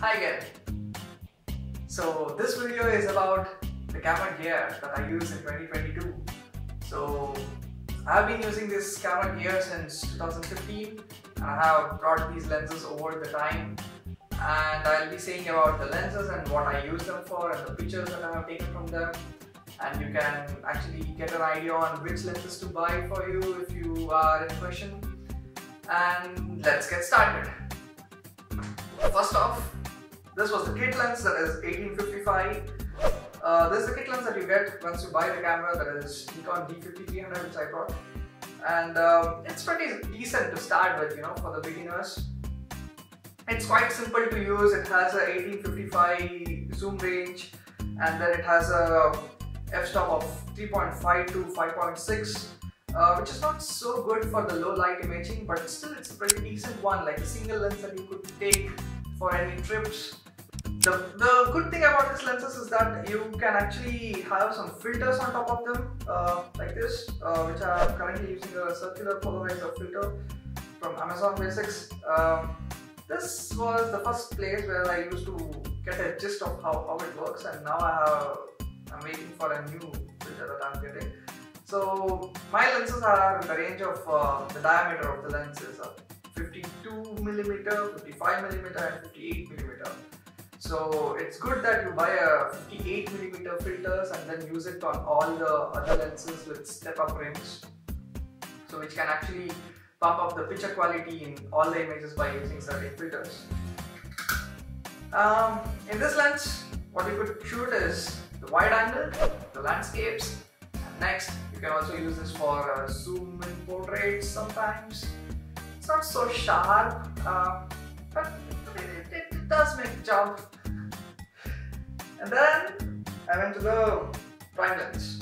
Hi again. So this video is about the camera gear that I use in 2022. So I have been using this camera gear since 2015 and I have brought these lenses over the time, and I'll be saying about the lenses and what I use them for and the pictures that I have taken from them, and you can actually get an idea on which lenses to buy for you if you are in question. And let's get started. First off, this was the kit lens, that is 1855. This is the kit lens that you get once you buy the camera, that is Nikon D5300, which I brought. And it's pretty decent to start with, for the beginners. It's quite simple to use. It has a 1855 zoom range, and then it has a f-stop of 3.5 to 5.6, which is not so good for the low light imaging, but still it's a pretty decent one, like a single lens that you could take for any trips. The good thing about these lenses is that you can actually have some filters on top of them, like this, which I am currently using a circular polarizer filter from Amazon Basics. This was the first place where I used to get a gist of how it works, and now I'm waiting for a new filter that I'm getting. So my lenses are in the range of the diameter of the lens is 52mm, 55mm and 58mm. So it's good that you buy a 58mm filters and then use it on all the other lenses with step-up rims, so which can actually pump up the picture quality in all the images by using certain filters. In this lens, what you could shoot is the wide angle, the landscapes, and next you can also use this for zoom in portraits sometimes. It's not so sharp, but it does make a job. And then I went to the prime lens.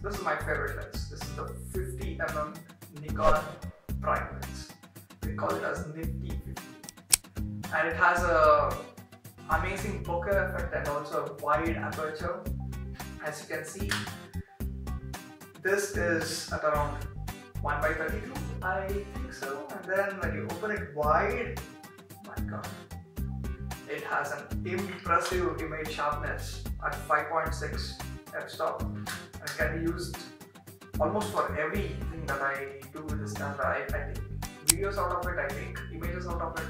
This is my favorite lens. This is the 50mm Nikon prime lens. They call it as Nifty 50. And it has a amazing bokeh effect and also a wide aperture. As you can see, this is at around 1/32, I think so. And then when you open it wide, oh my god, it has an impressive image sharpness at 5.6 f-stop, and it can be used almost for everything that I do with this camera. I take videos out of it, I take images out of it.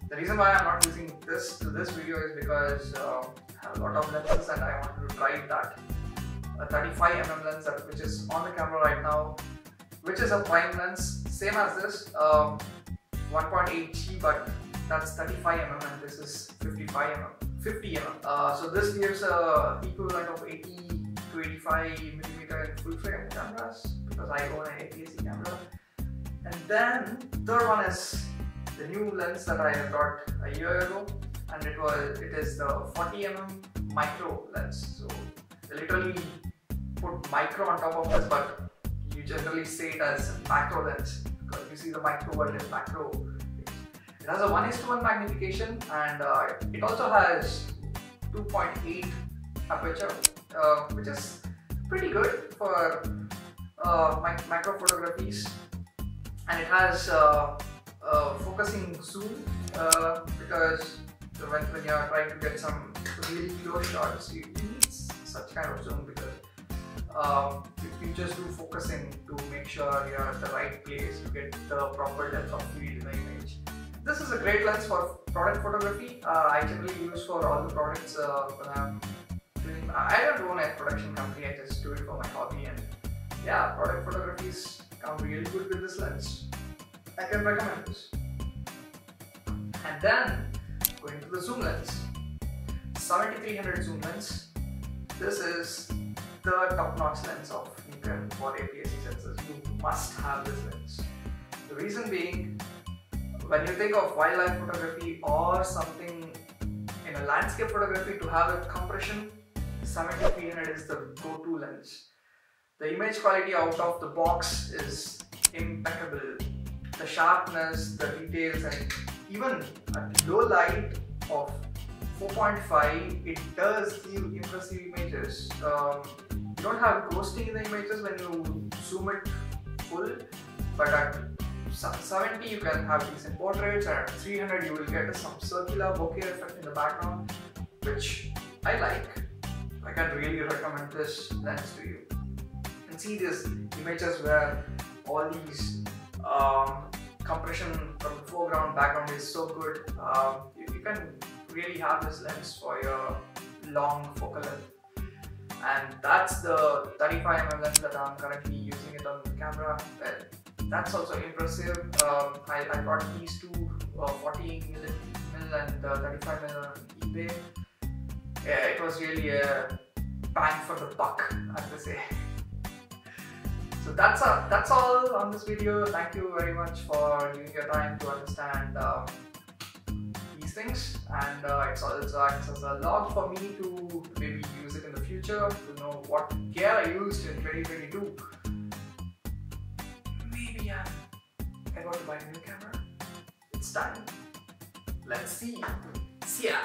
The reason why I'm not using this to this video is because I have a lot of lenses and I wanted to try that. A 35mm lens which is on the camera right now, which is a prime lens, same as this, 1.8 G, but that's 35mm and this is 50mm. So this gives a equivalent of 80 to 85mm in full frame cameras, because I own an APS-C camera. And then third one is the new lens that I got a year ago, and it is the 40mm micro lens. So they literally put micro on top of this, but you generally say it as macro lens because you see the micro word in macro. It has a 1:1 magnification, and it also has 2.8 aperture, which is pretty good for macro photographies. And it has focusing zoom, because when you are trying to get some really close shots, you need such kind of zoom, because you just do focusing to make sure you're at the right place to get the proper depth of field in the image. This is a great lens for product photography. I generally use for all the products when I'm doing. I don't own a production company, I just do it for my hobby, and yeah, product photographies come really good with this lens. I can recommend this. And then going to the zoom lens, 7300 zoom lens. This is the top-notch lens of Nikon for APS-C sensors. You must have this lens. The reason being, when you think of wildlife photography or something in a landscape photography to have a compression, 7300 is the go-to lens. The image quality out of the box is impeccable. The sharpness, the details, and even at low light of 4.5, it does give impressive images. You don't have ghosting in the images when you zoom it full, but at 70 you can have decent portraits, and at 300 you will get some circular bokeh effect in the background, which I like. I can really recommend this lens to you. You can see these images where all these compression from the foreground, background is so good. You can really have this lens for your long focal length. And that's the 35mm lens that I'm currently using it on the camera. Well, that's also impressive. I bought these two 40mm and 35mm on eBay. Yeah, it was really a bang for the buck, as they say. So that's all on this video. Thank you very much for giving your time to understand these things, and it also acts as a log for me to maybe use it in the future, to know what gear I used in 2022. Maybe I'm about to buy a new camera. It's time. Let's see. See ya.